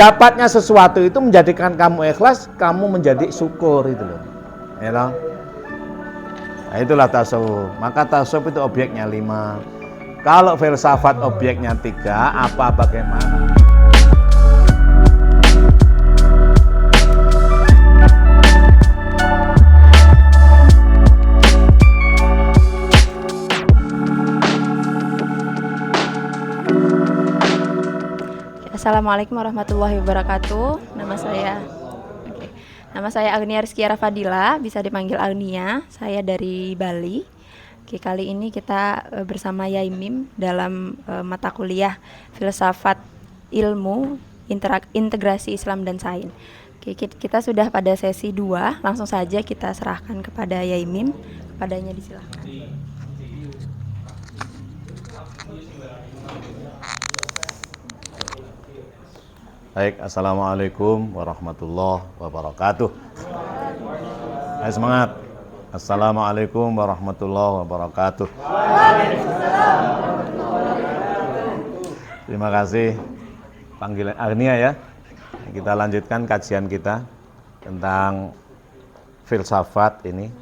dapatnya sesuatu itu menjadikan kamu ikhlas, kamu menjadi syukur itu loh. Ya loh. Nah, itulah tasawuf. Maka tasawuf itu objeknya 5. Kalau filsafat objeknya 3, apa bagaimana? Assalamualaikum warahmatullahi wabarakatuh. Nama saya Agnia Rizkiara Fadila, bisa dipanggil Agnia. Saya dari Bali. Oke, kali ini kita bersama Yaimim dalam mata kuliah Filsafat Ilmu Integrasi Islam dan Sains. Oke, kita sudah pada sesi 2. Langsung saja kita serahkan kepada Yaimim. Kepadanya disilakan. Baik, assalamualaikum warahmatullahi wabarakatuh. Ayo semangat. Assalamualaikum warahmatullahi wabarakatuh. Terima kasih panggilan Agnia ya. Kita lanjutkan kajian kita tentang filsafat ini.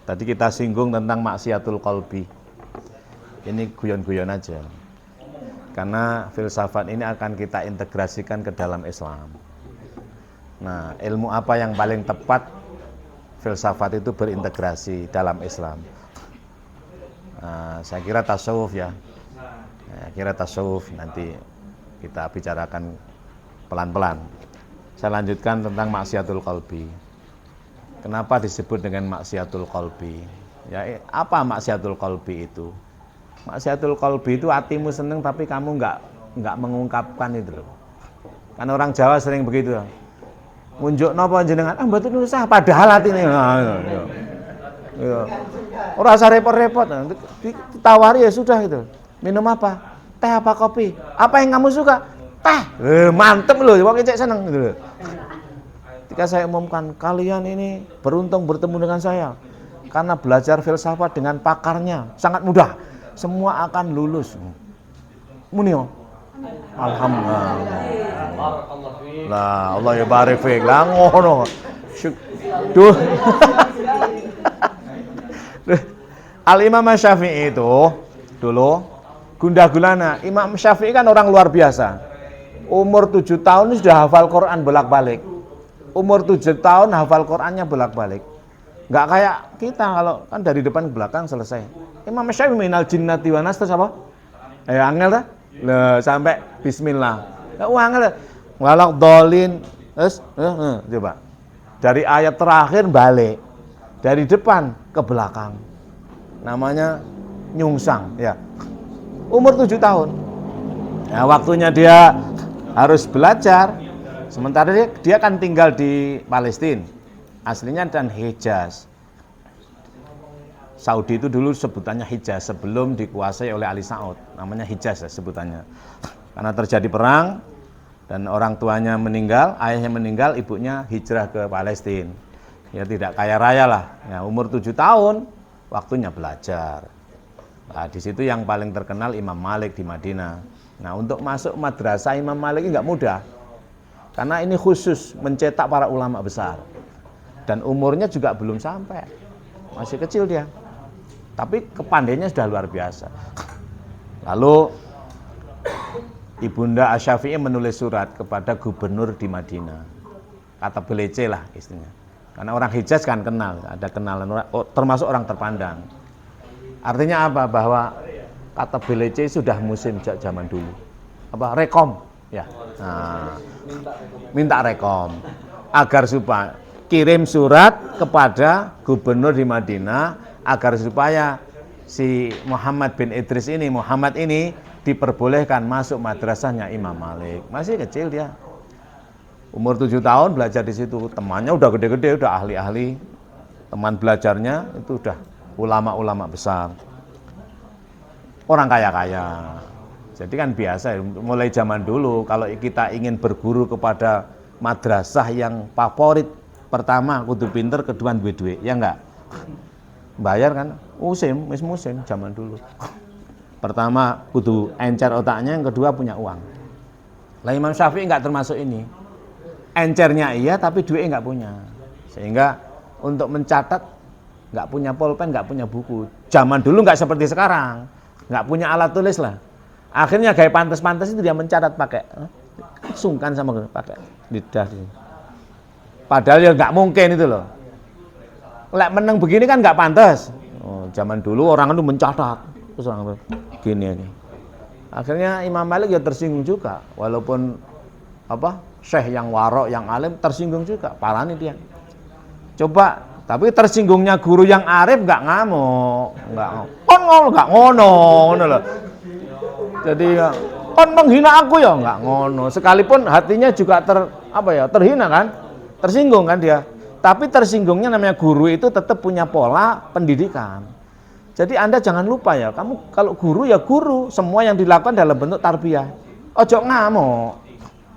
Tadi kita singgung tentang maksiatul qalbi. Ini guyon-guyon aja. Karena filsafat ini akan kita integrasikan ke dalam Islam. Nah, ilmu apa yang paling tepat filsafat itu berintegrasi dalam Islam? Nah, saya kira tasawuf ya. Saya kira tasawuf nanti kita bicarakan pelan-pelan. Saya lanjutkan tentang maksiatul qalbi. Kenapa disebut dengan maksiatul qalbi? Ya, apa maksiatul qalbi itu? Maksiatul qalbi itu hatimu seneng tapi kamu enggak mengungkapkan itu loh. Kan orang Jawa sering begitu. Ngunjuk napa jenengan? Mboten usah padahal atine. Ya. Ora usah repot-repot. Ditawari ya sudah gitu. Minum apa? Teh apa kopi? Apa yang kamu suka? Teh. Mantep loh, wong cek seneng gitu loh. Ketika saya umumkan, kalian ini beruntung bertemu dengan saya. Karena belajar filsafat dengan pakarnya sangat mudah. Semua akan lulus. Munio. Alhamdulillah. Lah, Allah ya barik fiik. Lah ngono. Duh. Al-Imam Syafi'i itu dulu gundah gulana. Imam Syafi'i kan orang luar biasa. Umur 7 tahun sudah hafal Quran bolak-balik. Umur 7 tahun hafal Qurannya bolak-balik. Enggak kayak kita kalau kan dari depan ke belakang selesai. Imam Syafi'i minal jinnati wa nas terus apa? Angel dah. Lah sampai bismillah. Ya angel. Walak dolin. Terus coba. Dari ayat terakhir balik. Dari depan ke belakang. Namanya nyungsang ya. Umur 7 tahun. Ya waktunya dia harus belajar. Sementara dia kan tinggal di Palestina. Aslinya dan Hijaz. Saudi itu dulu sebutannya Hijaz sebelum dikuasai oleh Ali Saud, namanya Hijaz ya sebutannya. Karena terjadi perang dan orang tuanya meninggal, ayahnya meninggal, ibunya hijrah ke Palestina. Ya tidak kaya raya lah. Ya, umur 7 tahun waktunya belajar. Nah, di situ yang paling terkenal Imam Malik di Madinah. Nah, untuk masuk madrasah Imam Malik ini enggak mudah. Karena ini khusus mencetak para ulama besar. Dan umurnya juga belum sampai. Masih kecil dia. Tapi kepandainya sudah luar biasa. Lalu Ibunda Asy-Syafi'i menulis surat kepada gubernur di Madinah. Kata belece lah istilahnya. Karena orang Hijaz kan kenal, ada kenalan termasuk orang terpandang. Artinya apa? Bahwa kata belece sudah musim sejak zaman dulu. Apa? Rekom, ya. Nah, minta rekom agar supaya kirim surat kepada gubernur di Madinah agar supaya si Muhammad bin Idris ini, Muhammad ini diperbolehkan masuk madrasahnya Imam Malik. Masih kecil dia. Umur 7 tahun belajar di situ. Temannya udah gede-gede, udah ahli-ahli. Teman belajarnya itu udah ulama-ulama besar. Orang kaya-kaya. Jadi kan biasa mulai zaman dulu kalau kita ingin berguru kepada madrasah yang favorit, pertama kudu pinter, kedua duwe-duwe, ya enggak? Bayar kan? Musim zaman dulu. Pertama kudu encer otaknya, yang kedua punya uang. Lah Imam Syafi'i nggak termasuk ini. Encernya iya tapi duitnya nggak punya. Sehingga untuk mencatat nggak punya pulpen, nggak punya buku. Zaman dulu nggak seperti sekarang, nggak punya alat tulis lah. Akhirnya kayak pantas-pantas itu dia mencatat pakai sungkan sama pakai lidah. Padahal ya nggak mungkin itu loh. Lek meneng begini kan nggak pantas. Oh, zaman dulu orang itu mencatat terus orang gini ini. Akhirnya Imam Malik ya tersinggung juga, walaupun apa syekh yang warok yang alim tersinggung juga, parah nih dia. Coba, tapi tersinggungnya guru yang arif nggak ngamuk, nggak ngono loh. Jadi kon menghina aku ya nggak ngono. Sekalipun hatinya juga terhina kan, tersinggung kan dia. Tapi tersinggungnya namanya guru itu tetap punya pola pendidikan. Jadi Anda jangan lupa ya, kamu kalau guru ya guru, semua yang dilakukan dalam bentuk tarbiyah. Ojo ngamuk.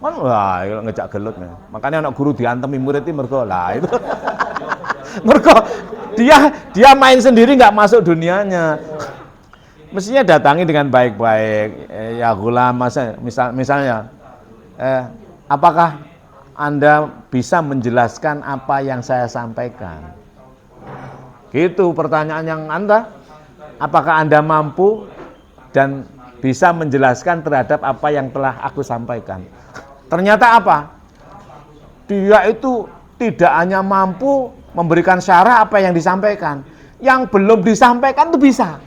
Kan wah, ngejak gelut. Makanya anak guru diantemi murid itu mergo lah itu. Mergo dia main sendiri nggak masuk dunianya. Mestinya datangi dengan baik-baik. Ya gulam, misalnya apakah Anda bisa menjelaskan apa yang saya sampaikan? Gitu pertanyaan yang Anda. Apakah Anda mampu dan bisa menjelaskan terhadap apa yang telah aku sampaikan? Ternyata apa? Dia itu tidak hanya mampu memberikan syarah apa yang disampaikan, yang belum disampaikan itu bisa.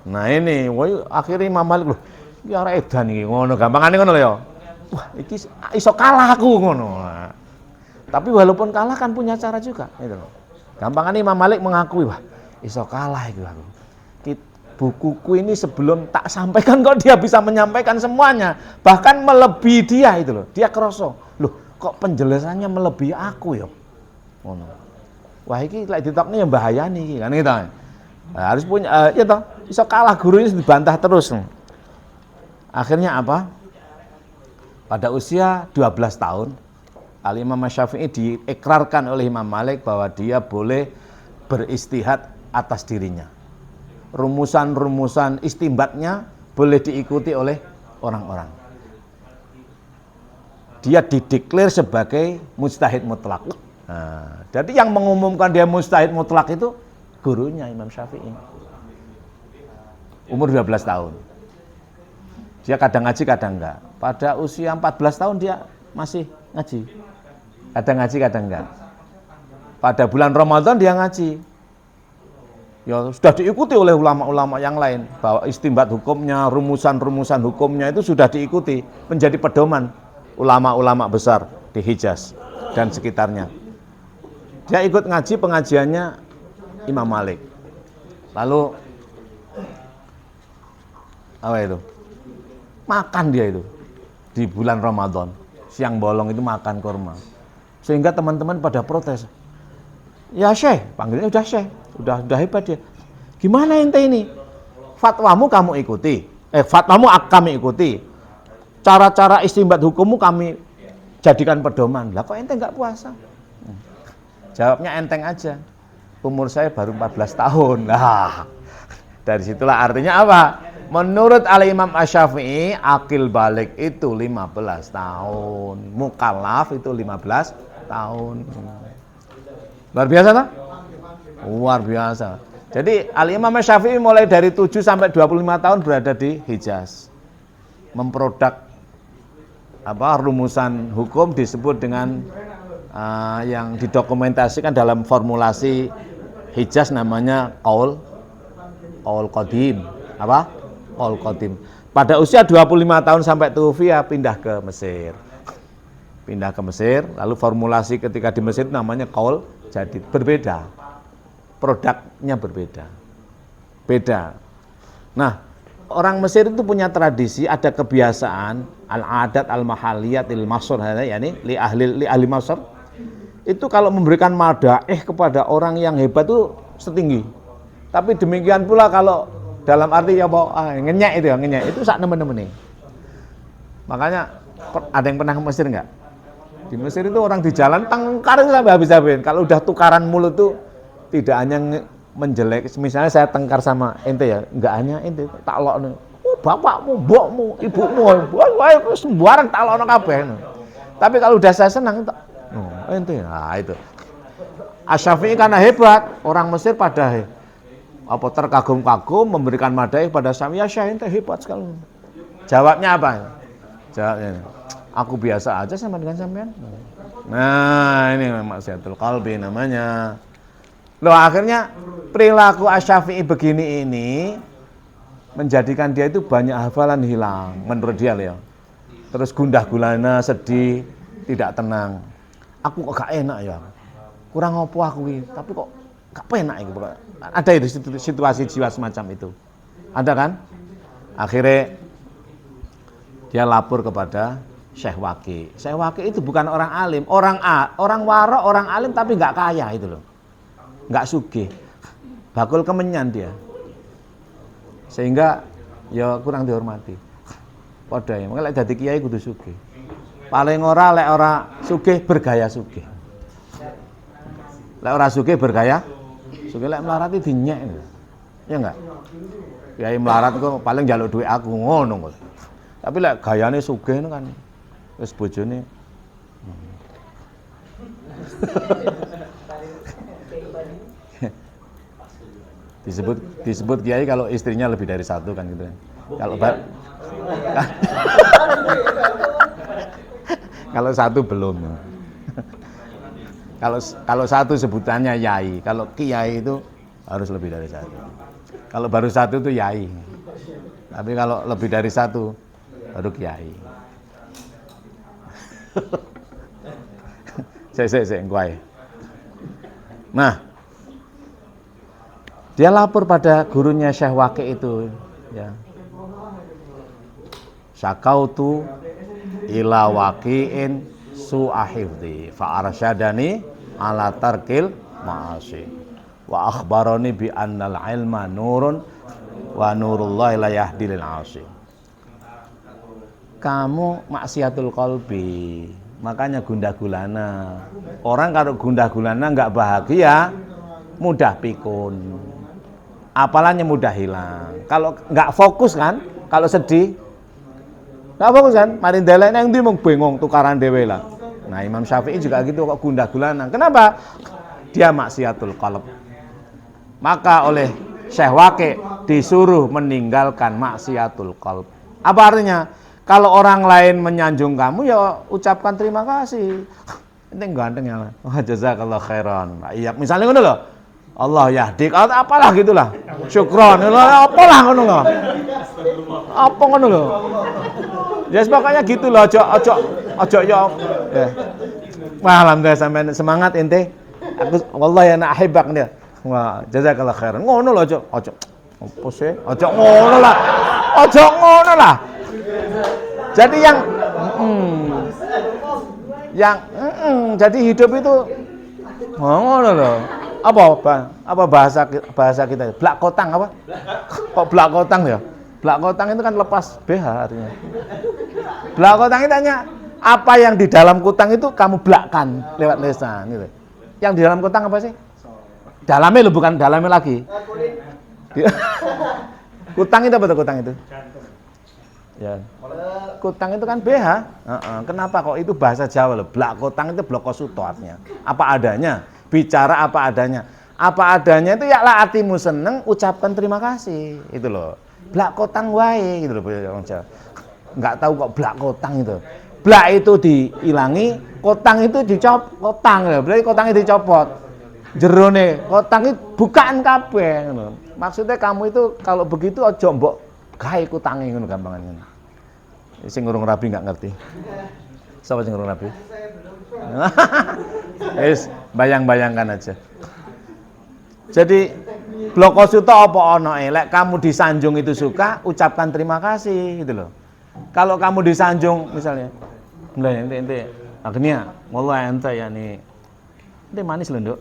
Nah ini, akhirnya Imam Malik loh, ya ora edan iki ngono, gampangane ngono lho ya. Wah, iki iso kalah aku ngono. Nah, tapi walaupun kalah kan punya cara juga, gitu loh. Gampangane Imam Malik mengakui, wah, iso kalah itu aku. Bukuku ini sebelum tak sampaikan kok dia bisa menyampaikan semuanya, bahkan melebihi dia itu loh. Dia kroso, loh kok penjelasannya melebihi aku ya. Ngono. Wah iki lek ditokne ya bahayani kan gitu. Nah, harus punya ya toh, iso kalah guru ini dibantah terus. Akhirnya apa? Pada usia 12 tahun, Al-Imam Syafi'i diikrarkan oleh Imam Malik bahwa dia boleh beristihad atas dirinya. Rumusan-rumusan istimbatnya boleh diikuti oleh orang-orang. Dia dideklar sebagai mujtahid mutlak. Nah, jadi yang mengumumkan dia mujtahid mutlak itu gurunya Imam Syafi'i. Umur 12 tahun. Dia kadang ngaji, kadang enggak. Pada usia 14 tahun dia masih ngaji. Kadang ngaji, kadang enggak. Pada bulan Ramadan dia ngaji. Ya sudah diikuti oleh ulama-ulama yang lain. Bahwa istimbat hukumnya, rumusan-rumusan hukumnya itu sudah diikuti. Menjadi pedoman ulama-ulama besar di Hijaz dan sekitarnya. Dia ikut ngaji pengajiannya Imam Malik. Lalu apa itu? Makan dia itu di bulan Ramadan. Siang bolong itu makan kurma. Sehingga teman-teman pada protes. Ya Syekh, panggilnya udah Syekh, udah hebat dia. Gimana ente ini? Fatwamu kamu ikuti. Fatwamu kami ikuti. Cara-cara istimbat hukummu kami jadikan pedoman. Lah kok ente enggak puasa? Jawabnya enteng aja. Umur saya baru 14 tahun. Nah, dari situlah artinya apa? Menurut Al-Imam Asy-Syafi'i, akil balik itu 15 tahun. Mukallaf itu 15 tahun. Luar biasa tak? Luar biasa. Jadi Al-Imam Asy-Syafi'i mulai dari 7 sampai 25 tahun berada di Hijaz. Memproduk rumusan hukum disebut dengan yang didokumentasikan dalam formulasi Hijaz namanya qaul qadim. Apa? Qaul qadim. Pada usia 25 tahun sampai tuwfiya pindah ke Mesir. Pindah ke Mesir, lalu formulasi ketika di Mesir namanya qaul jadid. Berbeda. Produknya berbeda. Beda. Nah, orang Mesir itu punya tradisi, ada kebiasaan al-adat al-mahaliyat il-masr, yakni li ahli Masr. Itu kalau memberikan madaih kepada orang yang hebat itu setinggi. Tapi demikian pula kalau dalam arti ya ngenyek itu sak nemen-nemen nih. Makanya ada yang pernah ke Mesir enggak? Di Mesir itu orang di jalan tengkar sampai habis-habisin. Kalau udah tukaran mulut tuh tidak hanya menjelek. Misalnya saya tengkar sama ente ya, enggak hanya ente, tak lok nih. bapakmu, mbokmu, ibumu, wae sembarang tak lono kabeh. Tapi kalau udah saya senang ente. Nah, itu. Asy-Syafi'i karena hebat, orang Mesir pada terkagum-kagum memberikan madai pada Syafi'i. Ya Syekh, ente hebat sekali. Jawabnya apa? Jawabnya, aku biasa aja sama dengan sampean. Nah, ini maksiatul qalbi namanya. Loh, akhirnya perilaku Asy-Syafi'i begini ini menjadikan dia itu banyak hafalan hilang menurut dia loh. Terus gundah gulana, sedih, tidak tenang. Aku kok gak enak ya. Kurang ngopo aku ini, tapi kok gak penak gitu. Ada itu situasi jiwa semacam itu. Ada kan? Akhirnya dia lapor kepada Syekh Waqi. Syekh Waqi itu bukan orang alim, orang warok, orang alim tapi nggak kaya itu loh. Nggak sugih. Bakul kemenyan dia. Sehingga ya kurang dihormati. Padha ya, lek dadi kiai kudu sugih. Paling ora lek ora sugih bergaya sugih. Lek ora sugih bergaya sugih, lek melarat iki dinyek. Ya enggak? Kiai melarat kok paling njaluk duit aku ngono kok. Tapi lek gayane sugih kan wis bojone disebut kiai kalau istrinya lebih dari satu kan gitu. Kalau satu belum. Kalau satu sebutannya yai, kalau kiai itu harus lebih dari satu. Kalau baru satu itu yai. Tapi kalau lebih dari satu baru kiai. Saya kuai. Nah, dia lapor pada gurunya Syekh Waqi itu, ya. Syakautu ila waqi'in su'ahifdi fa arsyadani ala tarkil ma'asi wa akhbarani bi annal ilma nurun wa nurullahi la yahdi lil 'asi. Kamu maksiatul qalbi, makanya gundah gulana. Orang kalau gundah gulana enggak bahagia, mudah pikun. Apalanya mudah hilang. Kalau enggak fokus kan, kalau sedih enggak fokus kan, mari ndelek nang ndi mung bengong tukaran dhewe lah. Nah, Imam Syafi'i juga gitu kok gundah gulana. Kenapa? Dia maksiatul qalb. Maka oleh Syekh Waqi disuruh meninggalkan maksiatul qalb. Apa artinya? Kalau orang lain menyanjung kamu ya ucapkan terima kasih. Ini ganteng ya. Wah, jazakallah khairan. Iya, misalnya ngono lho. Allah yahdik, apalah gitulah. Syukron, apalah ngono lho. Apa ngono lho. Ya pokoknya gitu loh, ojo ya. Wah, alhamdulillah sampean semangat ente. Aku wallahi ana ahibak dia. Wah, jazakallah khairan. Ngono lho, ojo. Apa sih? Ojo ngono lah. Ojo ngono lah. Jadi jadi hidup itu ngono loh. Apa bahasa kita? Blak kotang apa? Kok blak kotang ya? Blak kotang itu kan lepas BH artinya. Blak kotang itu hanya apa yang di dalam kutang itu kamu blakkan lewat lisan gitu. Yang di dalam kutang apa sih? Dalamnya lo bukan dalamnya lagi. Kutang itu apa tuh kutang itu? Ya. Kutang itu kan BH. Kenapa kok itu bahasa Jawa loh? Blak kotang itu bloko suto artinya. Apa adanya, bicara apa adanya. Apa adanya itu ya lah hatimu seneng, ucapkan terima kasih. Itu loh. Blak kotang wae gitu loh orang Jawa. Enggak tahu kok blak kotang itu. Blak itu dihilangi, kotang itu dicopot, kotang ya. Berarti kotangnya dicopot. Jerone kotang itu bukaan kabeh ngono. Maksudnya kamu itu kalau begitu aja mbok gawe kutange ngono gampangan ngono. Sing urung rabi enggak ngerti. Siapa sing urung rabi? Wis bayang-bayangkan aja. Jadi bloko suto apa ono lek kamu disanjung itu suka, ucapkan terima kasih gitu loh. Kalau kamu disanjung misalnya, "Lah ente agnia, mulai ente ya nih. Ente manis lho, Nduk."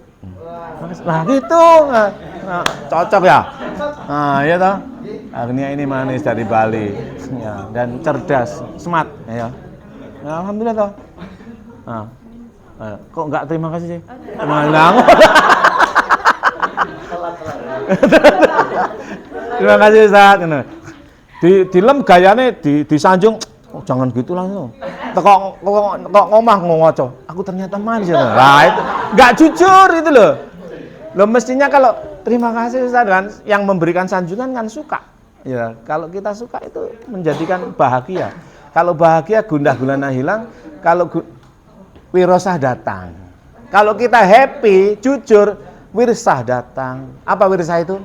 Nah gitu. Nah, cocok ya? Nah, iya toh. Agnia ini manis dari Bali. Ya, dan cerdas, smart ya. Ya alhamdulillah toh. Nah, kok enggak terima kasih sih? Malang. Terima kasih Ustaz. Dilem gayane disanjung, oh, jangan gitu langsung. Kok ngomah ngoco. Aku ternyata manis. Lah itu enggak jujur itu loh. Loh mestinya kalau terima kasih Ustaz kan yang memberikan sanjungan kan suka. Ya, kalau kita suka itu menjadikan bahagia. Kalau bahagia gundah gulana hilang, kalau wirosah datang. Kalau kita happy, jujur, wirsah datang. Apa wirsah itu?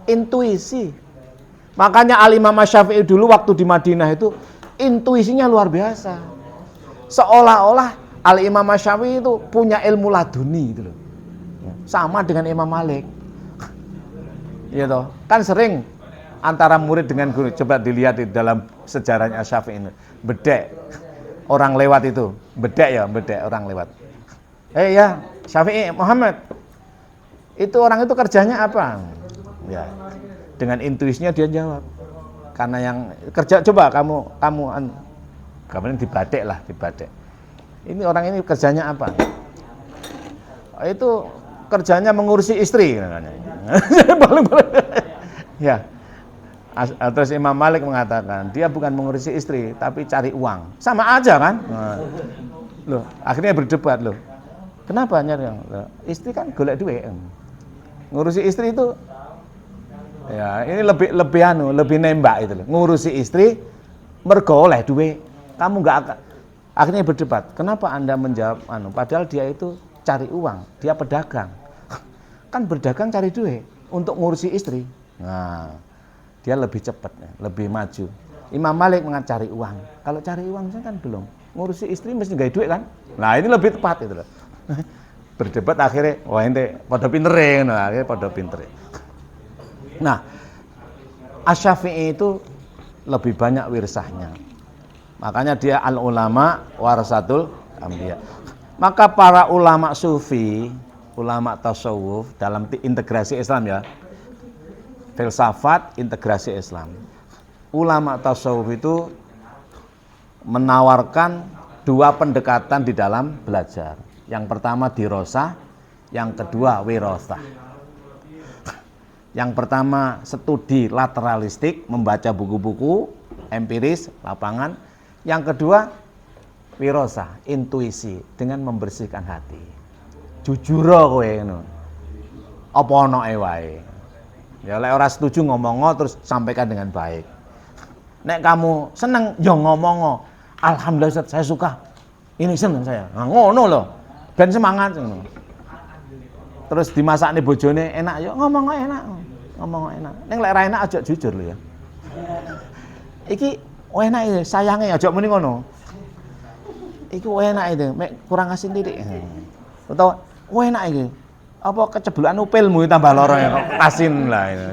Intuisi. Makanya Al-Imam Syafi'i dulu waktu di Madinah itu intuisinya luar biasa. Seolah-olah Al-Imam Syafi'i itu punya ilmu laduni gitu loh. Sama dengan Imam Malik. Iya toh. Kan sering antara murid dengan guru. Coba dilihat di dalam sejarahnya Syafi'i ini. Bedek. Orang lewat itu. Bedek orang lewat. Ya, Syafi'i Muhammad. Itu orang itu kerjanya apa? Ya. Dengan intuisinya dia jawab. Karena yang kerja coba kamu dibadek. Ini orang ini kerjanya apa? Itu kerjanya mengurusi istri katanya. Ya. Terus Imam Malik mengatakan, dia bukan mengurusi istri tapi cari uang. Sama aja kan? Loh, akhirnya berdebat loh. Kenapa nyari uang? Istri kan golek duit. Ngurusi istri itu ya, ini lebih nembak itu loh. Ngurusi istri mergo oleh duit. Kamu enggak akan akhirnya berdebat. Kenapa Anda menjawab padahal dia itu cari uang, dia pedagang. Kan berdagang cari duit untuk ngurusi istri. Nah, dia lebih cepat, lebih maju. Imam Malik cari uang. Kalau cari uang kan belum. Ngurusi istri mesti gawe duit kan? Nah, ini lebih tepat itu loh. Berdebat akhirnya wah ente padha pintere ngono, akhirnya padha pintere. Nah, Asy-Syafi'i itu lebih banyak wirsahnya. Makanya dia al-ulama warasatul anbiya. Maka para ulama sufi, ulama tasawuf dalam integrasi Islam ya. Filsafat integrasi Islam. Ulama tasawuf itu menawarkan dua pendekatan di dalam belajar. Yang pertama dirosah, yang kedua wirosah. Yang pertama studi lateralistik, membaca buku-buku empiris, lapangan. Yang kedua wirosah, intuisi dengan membersihkan hati. Jujur kowe ngono. Apa ana wae. Ya lek ora setuju ngomong terus sampaikan dengan baik. Nek kamu seneng ya ngomong. Alhamdulillah Ustaz, saya suka. Ini seneng saya. Nah, ngono loh. Ben semangat ngono. Terus dimasakne bojone enak ya ngomong enak. Ngomong enak. Ning lek ra enak aja jujur lho ya. Iki enak iki sayange aja muni ngono. Iki enak itu, mek kurang asin titik. Utawa enak iki. Apa keceblokan upilmu tambah lara ya kok asin lah ini.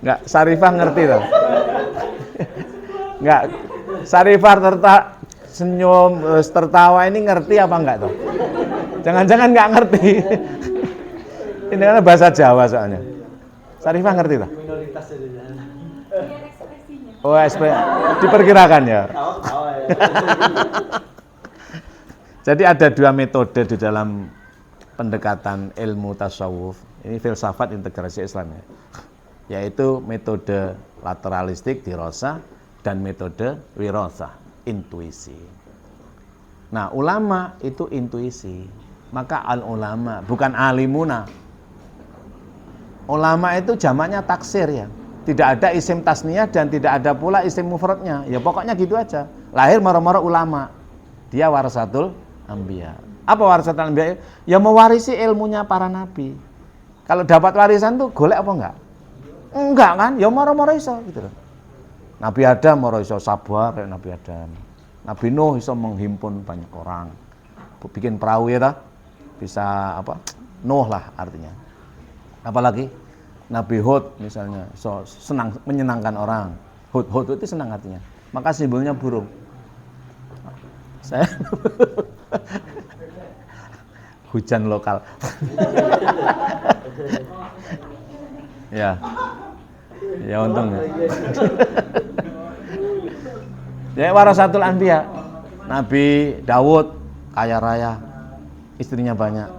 Enggak, Sarifah ngerti toh? Enggak, Sarifah senyum tertawa ini ngerti apa enggak toh? Jangan-jangan enggak ngerti. Ini kan bahasa Jawa soalnya. Sarifah ngerti toh? Minoritas saja. Oh, diperkirakan ya. Jadi ada dua metode di dalam pendekatan ilmu tasawuf. Ini filsafat integrasi Islam ya. Yaitu metode lateralistik dirosah dan metode wirosah, intuisi. Nah, ulama itu intuisi. Maka al-ulama, bukan alimuna. Ulama itu jamaknya taksir ya. Tidak ada isim tasniyah dan tidak ada pula isim mufradnya. Ya pokoknya gitu aja. Lahir mara-mara ulama. Dia warasatul anbiya. Apa warasatul anbiya? Ya mewarisi ilmunya para nabi. Kalau dapat warisan tuh golek apa enggak? Enggak kan? Ya mara-mara iso gitu loh. Nabi Adam mara iso sabar kayak Nabi Adam. Nabi Nuh iso menghimpun banyak orang. Bikin perahu ya ta? Bisa apa? Nuh lah artinya. Apalagi Nabi Hud misalnya, so senang menyenangkan orang. Hud itu senang artinya. Maka simbolnya burung. Saya hujan lokal. Ya. Ya untung. Ya warasatul anbiya. Nabi Daud kaya raya, istrinya banyak.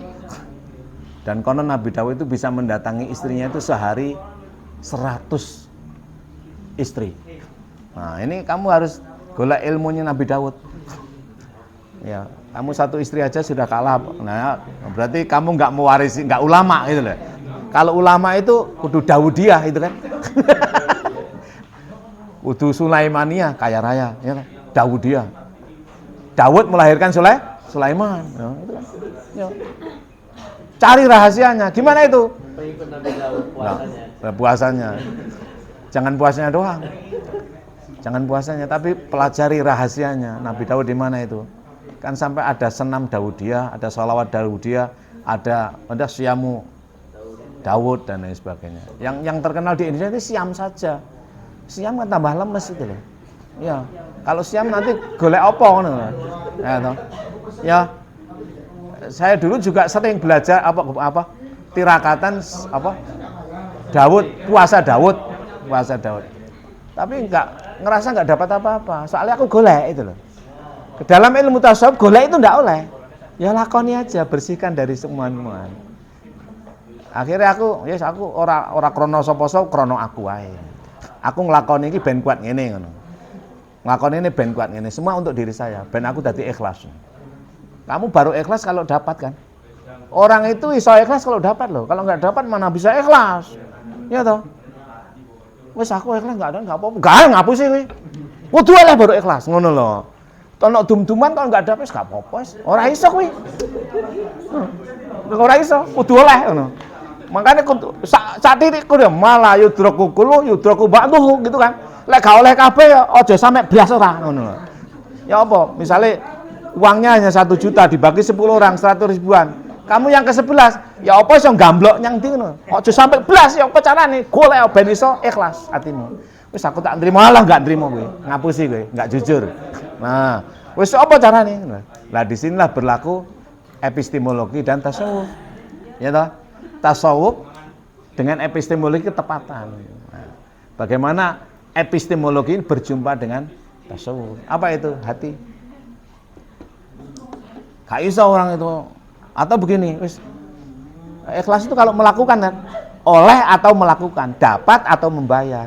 Dan konon Nabi Daud itu bisa mendatangi istrinya itu sehari 100 istri. Nah, ini kamu harus golek ilmunya Nabi Daud. Ya, kamu satu istri aja sudah kalah. Nah, berarti kamu nggak mewarisi, nggak ulama gitu loh. Kalau ulama itu kudu Daudiyah itu kan. Kudu Sulaimaniyah, kaya raya, ya kan? Daudiyah. Daud melahirkan Sulaiman, ya, itu kan. Ya. Cari rahasianya, gimana itu? Nah, puasanya. Jangan puasanya doang. Jangan puasanya, tapi pelajari rahasianya. Nabi Daud di mana itu? Kan sampai ada senam Daudiyah, ada sholawat Daudiyah, ada siamu Daud dan lain sebagainya. Yang terkenal di Indonesia itu siam saja. Siam kan tambah lemes itu loh. Ya, kalau siam nanti golek opo ngono. Ya toh. Ya. Saya dulu juga sering belajar apa tirakatan Daud, puasa Daud. Tapi ngerasa enggak dapat apa-apa. Soalnya aku golek itu loh. Ke dalam ilmu tasawuf golek itu enggak oleh. Ya lakoni aja, bersihkan dari semua-semua. Akhirnya aku ora krono sapa-sapa, krono aku wae. Aku nglakoni iki ben kuat ngene ngono. Nglakoni ini ben kuat ngene, semua untuk diri saya, ben aku dadi ikhlas. Kamu baru ikhlas kalau dapat kan? Orang itu iso ikhlas kalau dapat loh. Kalau nggak dapat mana bisa ikhlas? Ya toh? Wes aku ikhlas nggak ada nggak apa-apa. Enggak ngapusi kowe. Kudu oleh baru ikhlas ngono loh. Tono dum-duman kalau nggak dapat nggak apa-apa wis. Ora iso kowe. Ora iso, kudu oleh ngono. Makanya sak titik kudu malah yudraku kullu yudraku ba'duhu gitu kan. Lek gak oleh kabeh ya aja sampe blas ora ngono. Ya apa? Misale uangnya hanya 1 juta dibagi 10 orang 100 ribuan. Kamu yang ke-11, ya apa iso gamblok nyang ndi ngono. Aja sampe blas ya apa carane? Golek ben iso ikhlas atimu. Wis aku tak nrimo lah enggak nrimo kowe. Ngapusi kowe, enggak jujur. Nah, wis apa carane? Lah di sinilah berlaku epistemologi dan tasawuf. Ya toh? Tasawuf dengan epistemologi ketepatan. Nah, bagaimana epistemologi berjumpa dengan tasawuf? Apa itu? Hati. Gak iso orang itu. Atau begini, wis. Ikhlas itu kalau melakukan kan, oleh atau melakukan, dapat atau membayar.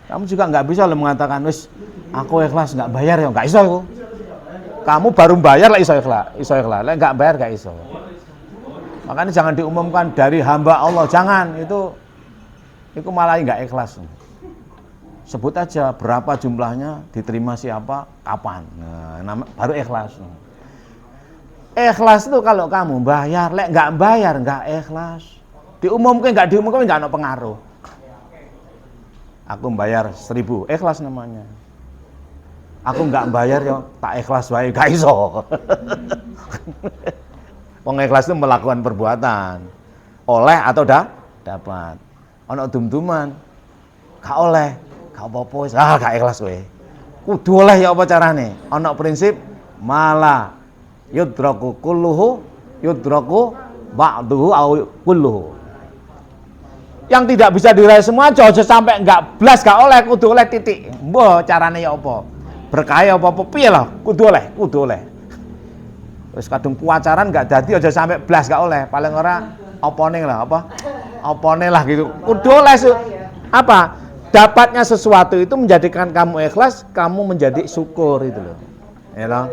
Kamu juga nggak bisa loh mengatakan, wis, aku ikhlas nggak bayar ya, nggak iso aku. Kamu baru bayar lah iso ikhlas, lah nggak bayar nggak iso. Makanya jangan diumumkan dari hamba Allah, jangan itu malah nggak ikhlas. Sebut aja berapa jumlahnya, diterima siapa, kapan. Nah, baru ikhlas. Ikhlas itu kalau kamu bayar, lek nggak bayar nggak ikhlas. Diumumkan nggak ada pengaruh. Aku bayar 1.000, ikhlas namanya. Aku nggak bayar ya tak ikhlas wae, gak iso. Wong ikhlas itu melakukan perbuatan, oleh atau dapat. Ono dum-duman, gak oleh, gak apa-apa, gak ikhlas wae. Kudu oleh ya apa carane? Ono prinsip malah yudraku kulluhu yudraku ba'duhu au kulluhu. Yang tidak bisa diraih semua aja sampai enggak blas gak oleh, kudu oleh titik. Mbah carane ya apa? Berkaya apa-apa piye lah, kudu oleh. Wis kadung puacaran enggak dadi aja sampai blas gak oleh, paling ora opone lah opone lah gitu. Kudu oleh apa? Dapatnya sesuatu itu menjadikan kamu ikhlas, kamu menjadi syukur itu loh. Ya loh.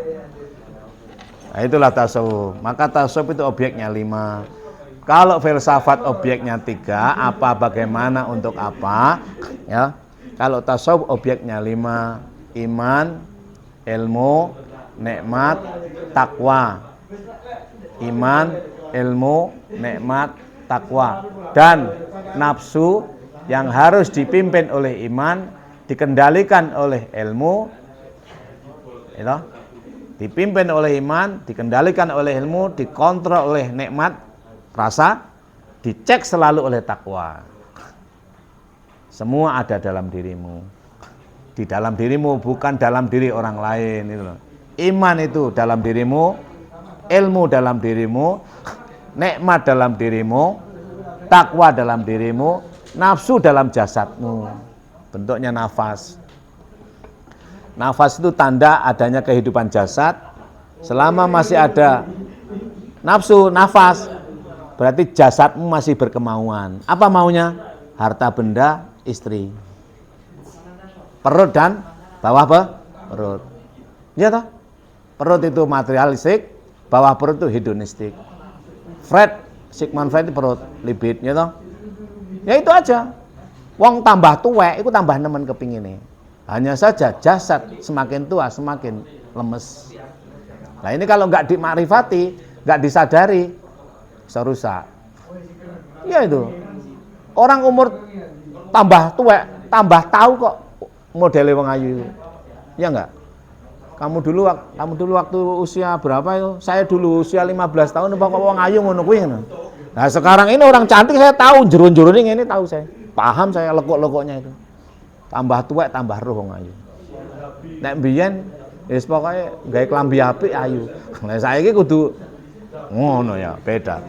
Nah, itulah tasawuf. Maka tasawuf itu objeknya 5. Kalau filsafat objeknya 3, apa, bagaimana, untuk apa, ya. Kalau tasawuf objeknya 5, iman, ilmu, nikmat, takwa. Iman, ilmu, nikmat, takwa. Dan nafsu yang harus dipimpin oleh iman, dikendalikan oleh ilmu, ya. Dipimpin oleh iman, dikendalikan oleh ilmu, dikontrol oleh nikmat, rasa, dicek selalu oleh takwa. Semua ada dalam dirimu. Di dalam dirimu, bukan dalam diri orang lain itu loh. Iman itu dalam dirimu, ilmu dalam dirimu, nikmat dalam dirimu, takwa dalam dirimu, nafsu dalam jasadmu. Bentuknya nafas. Nafas itu tanda adanya kehidupan jasad. Selama masih ada nafsu, nafas, berarti jasadmu masih berkemauan. Apa maunya? Harta benda, istri. Perut dan bawah perut. Ya toh? Perut itu materialistik, bawah perut itu hedonistik. Sigmund Freud itu perut, libid, ya toh? Ya itu aja. Wong tambah tuwek, itu tambah nemen kepingine. Hanya saja jasad semakin tua semakin lemes. Nah ini kalau nggak dimakrifati, nggak disadari, bisa rusak. Ya itu. Orang umur tambah tuwek, tambah tahu kok modelnya wong ayu itu. Ya enggak? Kamu dulu waktu usia berapa itu? Saya dulu usia 15 tahun kok wong ayu ngono kuwi. Nah, sekarang ini orang cantik saya tahu, jero-jero ini tahu saya. Paham saya lekuk-lekuknya itu. Tambah tuwek tambah roh wong ayu. Nek mbiyen wis pokoke gawe klambi apik ayu. Lah saiki kudu ngono ya, beda.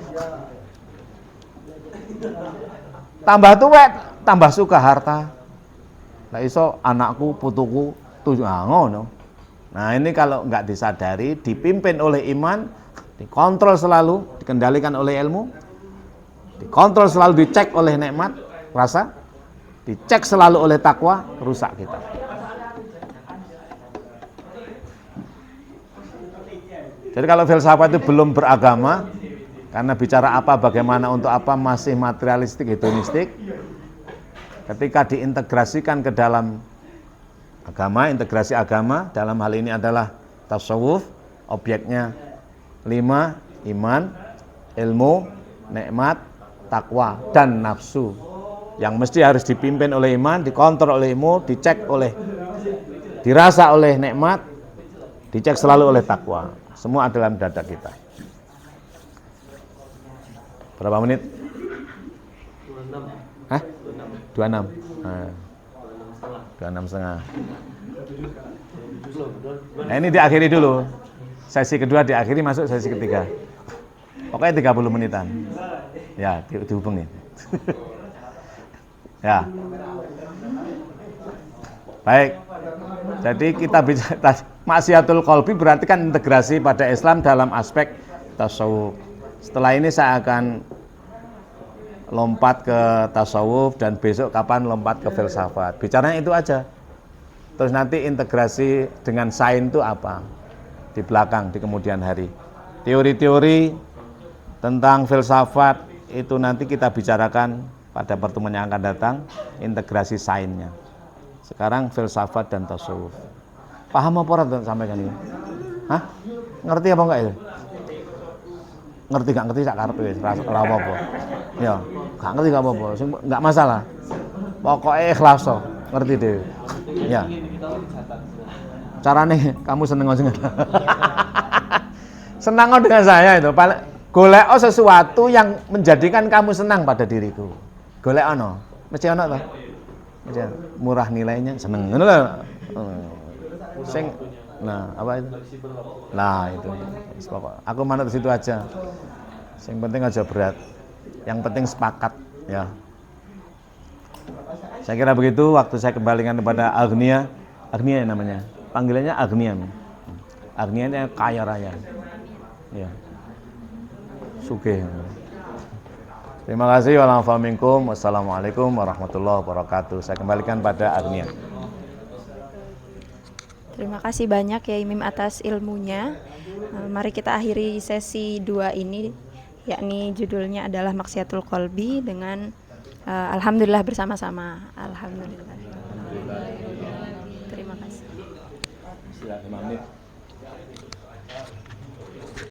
Tambah tuwek tambah suka harta. Lah iso anakku, putuku ngono. Nah ini kalau nggak disadari, dipimpin oleh iman, dikontrol selalu, dikendalikan oleh ilmu, dikontrol selalu, dicek oleh nikmat, rasa, dicek selalu oleh takwa, rusak kita. Jadi kalau filsafat itu belum beragama, karena bicara apa, bagaimana, untuk apa, masih materialistik, hedonistik, ketika diintegrasikan ke dalam agama, integrasi agama dalam hal ini adalah tasawuf, objeknya 5, iman, ilmu, nikmat, takwa, dan nafsu. Yang mesti harus dipimpin oleh iman, dikontrol oleh ilmu, dicek oleh, dirasa oleh nikmat, dicek selalu oleh takwa. Semua ada dalam dada kita. Berapa menit? 26. Hah? 26. Nah. 26,5. Nah ini diakhiri dulu. Sesi kedua diakhiri, masuk sesi ketiga. Pokoknya 30 menitan. Ya, dihubungin. Ya. Baik. Jadi kita bicara maksiatul qalbi berarti kan integrasi pada Islam dalam aspek tasawuf. Setelah ini saya akan lompat ke tasawuf dan besok kapan lompat ke filsafat. Bicaranya itu aja. Terus nanti integrasi dengan sains itu apa? Di belakang, di kemudian hari. Teori-teori tentang filsafat itu nanti kita bicarakan pada pertemuan yang akan datang, integrasi sainsnya. Sekarang filsafat dan tasawuf. Paham apa ora sampaikan ini? Hah? Ngerti apa enggak itu? Ngerti gak ngerti sak karepe wis ora apa-apa. Ya, gak ngerti gak apa-apa, enggak masalah. Pokoknya ikhlas to, ngerti deh. Ya. Carane kamu seneng aja. Senang dengan saya itu. Golek sesuatu yang menjadikan kamu senang pada diriku. Golek ono, mesti ono to. Mesti murah nilainya, seneng. Ngono lho. Sing nah, apa itu? Nah, itu. Pokok aku manut situ aja. Yang penting aja berat. Yang penting sepakat, ya. Saya kira begitu. Waktu saya kembalikan kepada Agnia namanya. Panggilannya Agnia. Agnia ini kaya raya. Ya. Sugih. Terima kasih. Wassalamualaikum warahmatullahi wabarakatuh. Saya kembalikan pada Agnia. Terima kasih banyak ya Imim atas ilmunya. Mari kita akhiri sesi 2 ini, yakni judulnya adalah Maksiatul Qalbi dengan Alhamdulillah bersama-sama. Alhamdulillah. Terima kasih.